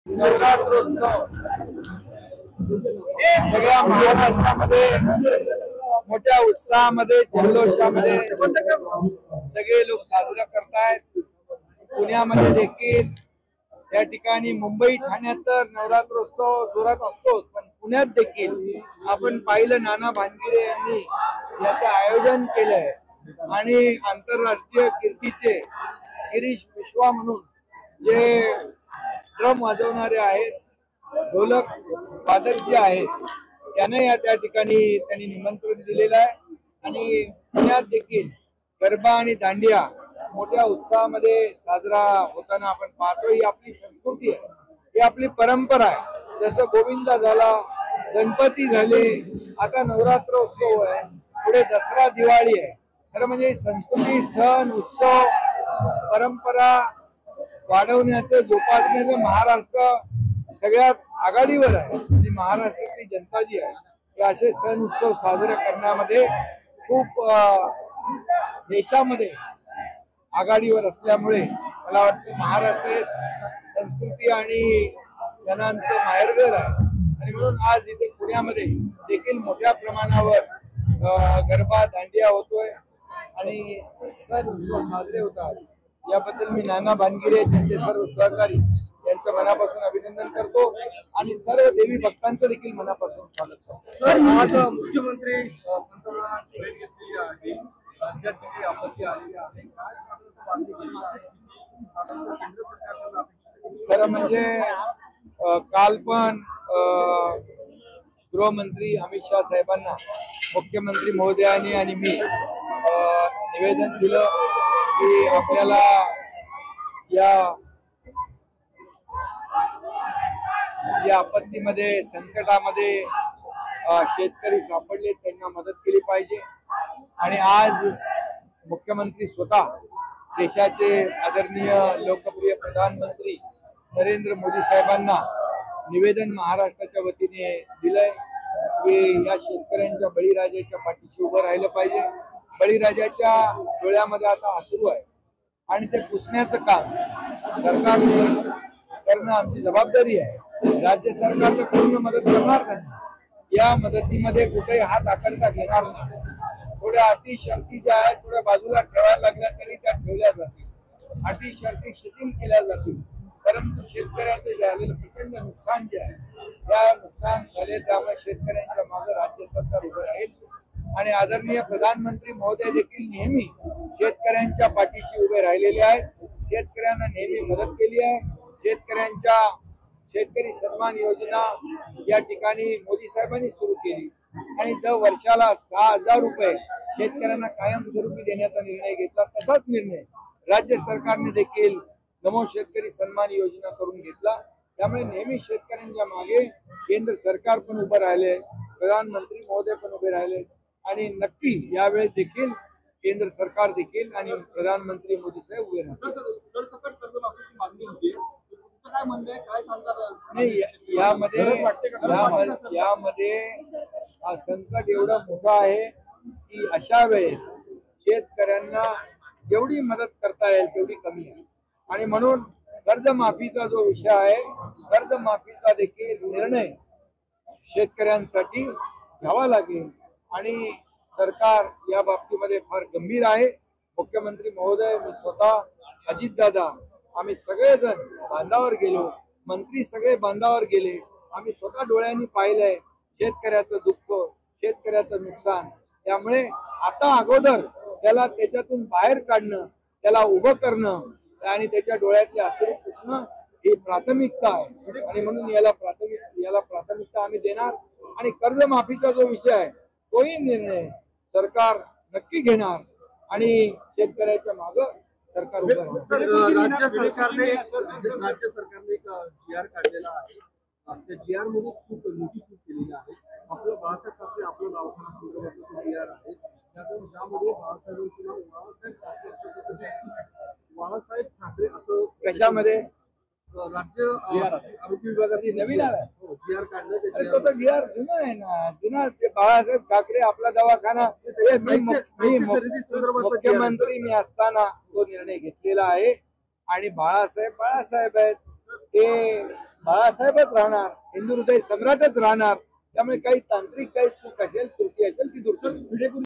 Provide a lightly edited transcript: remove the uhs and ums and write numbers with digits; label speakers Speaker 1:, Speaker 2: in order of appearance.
Speaker 1: नवरात्रोत्सव सगळ्या महाराष्ट्रामध्ये मोठ्या उत्साहामध्ये जल्लोषामध्ये सगळे लोक साजरा करतायत। पुण्यामध्ये देखील या ठिकाणी मुंबई ठाण्यात तर नवरात्रोत्सव जोरात असतोच, पण पुण्यात देखील आपण पाहिलं नाना भानगिरे यांनी याचं आयोजन केलंय आणि आंतरराष्ट्रीय कीर्तीचे गिरीश विश्वा म्हणून जे ड्रम वाजवणारे आहेत, ढोलक वादक जे आहेत त्यांना त्या ठिकाणी त्यांनी निमंत्रण दिलेलं आहे। आणि पुण्यात देखील गरबा आणि दांडिया मोठ्या उत्साहामध्ये साजरा होताना आपण पाहतो। ही आपली संस्कृती आहे, ही आपली परंपरा आहे। जसं गोविंदा झाला, गणपती झाले, आता नवरात्रोत्सव आहे, पुढे दसरा दिवाळी आहे। खरं म्हणजे संस्कृती, सण, उत्सव, परंपरा वाढवण्याचं, जोपासण्याचं महाराष्ट्र सगळ्यात आघाडीवर आहे। म्हणजे महाराष्ट्रातली जनता जी आहे हे असे सण उत्सव साजरे करण्यामध्ये खूप देशामध्ये आघाडीवर असल्यामुळे मला वाटतं महाराष्ट्र हे संस्कृती आणि सणांचं माहेरघर आहे। आणि म्हणून आज इथे पुण्यामध्ये देखील मोठ्या प्रमाणावर गरबा दांडिया होतोय आणि सण उत्सव साजरे होतात। याबद्दल मी नाना भानगिरे त्यांचे सर्व सहकारी यांचं मनापासून अभिनंदन करतो आणि सर्व देवी भक्तांचं देखील मनापासून स्वागत करतो।
Speaker 2: आज मुख्यमंत्री पंतप्रधानांची भेट घेतलेली आहे, राज्यात जी आपत्ती आलेली आहे, काय साधारण केलेलं आहे केंद्र सरकारकडून अपेक्षा?
Speaker 1: खरं म्हणजे काल पण गृहमंत्री अमित शाह साहेबांना मुख्यमंत्री महोदयांनी आणि मी निवेदन दिलं की आपल्याला या आपत्तीमध्ये, संकटामध्ये शेतकरी सापडले, त्यांना मदत केली पाहिजे। आणि आज मुख्यमंत्री स्वतः देशाचे आदरणीय लोकप्रिय प्रधानमंत्री नरेंद्र मोदी साहेबांना निवेदन महाराष्ट्राच्या वतीने दिलंय की या शेतकऱ्यांच्या, बळीराजाच्या पाठीशी उभं राहिलं पाहिजे। बळीराजाच्या डोळ्यामध्ये आता अश्रू आहे आणि ते पुसण्याचं काम सरकारने करणं आमची जबाबदारी आहे। राज्य सरकार तर पूर्ण मदत करणार नाही, या मदतीमध्ये कुठेही हात आकडता घेणार नाही। थोड्या अटी शर्ती ज्या आहेत थोड्या बाजूला ठेवायला लागल्या तरी त्या ठेवल्या जातील, अटी शर्ती शिथिल केल्या जातील, परंतु शेतकऱ्याचं झालेलं प्रचंड नुकसान जे आहे त्या नुकसान झाले, त्यामुळे शेतकऱ्यांच्या मागे राज्य सरकार उभं राहील। आणि आदरणीय प्रधानमंत्री महोदय देखील नेहमी शेतकऱ्यांच्या पाठीशी उभे राहिलेले आहेत, शेतकऱ्यांना नेहमी मदत केली आहे। शेतकरी सन्मान योजना या ठिकाणी मोदी साहेबांनी सुरू केली आणि दर वर्षाला 6,000 रुपये शेतकऱ्यांना कायमस्वरूपी देण्याचा निर्णय घेतला। तसाच निर्णय राज्य सरकारने देखील नमो शेतकरी सन्मान योजना करून घेतला। त्यामुळे नेहमी शेतकऱ्यांच्या मागे केंद्र सरकार पण उभं राहिले, प्रधानमंत्री महोदय पण उभे राहिले आणि नक्की यावेळेस देखील केंद्र सरकार देखील आणि प्रधानमंत्री मोदी साहेब उभे राहतील।
Speaker 2: सरसकट कर्जमाफीची मागणी होती, काय म्हणणं आहे, काय सांगतात?
Speaker 1: नाही, यामध्ये संकट एवढं मोठं आहे की अशा वेळेस शेतकऱ्यांना जेवढी मदत करता येईल तेवढी कमी आहे। आणि म्हणून कर्जमाफीचा जो विषय आहे, कर्जमाफीचा देखील निर्णय शेतकऱ्यांसाठी घ्यावा लागेल आणि सरकार या बाबतीमध्ये फार गंभीर आहे। मुख्यमंत्री महोदय, मी स्वतः, अजितदादा, आम्ही सगळेजण बांधावर गेलो, मंत्री सगळे बांधावर गेले, आम्ही स्वतः डोळ्यांनी पाहिलंय शेतकऱ्याचं दुःख, शेतकऱ्याचं नुकसान। त्यामुळे आता अगोदर त्याला त्याच्यातून बाहेर काढणं, त्याला उभं करणं आणि त्याच्या डोळ्यातले अश्रू पुसणं ही प्राथमिकता आहे आणि म्हणून याला प्राथमिकता आम्ही देणार। आणि कर्जमाफीचा जो विषय आहे तोही निर्णय सरकार नक्की घेणार आणि शेतकऱ्याच्या मागं सरकार उभं राहणार।
Speaker 2: राज्य सरकारने एक GR काढलेला आहे, त्या GR मध्ये मोठी चूक केलेली आहे। आपलं बाळासाहेब ठाकरे आपलं दवाखाना संदर्भातलं GR आहे, ज्यामध्ये बाळासाहेबांचं नाव बाळासाहेब ठाकरे असं
Speaker 1: कशामध्ये
Speaker 2: राज्य आरोग्य विभागाची
Speaker 1: नवीन आलाय
Speaker 2: GR काढलं।
Speaker 1: तो तर GR जुना आहे ना, जुना ते बाळासाहेब ठाकरे आपला दवाखाना मुख्यमंत्री मी असताना तो निर्णय घेतलेला आहे आणि बाळासाहेब आहेत, ते बाळासाहेबच राहणार, हिंदू हृदय सम्राटच राहणार. त्यामुळे काही तांत्रिक काही चूक असेल, त्रुटी असेल ती दूर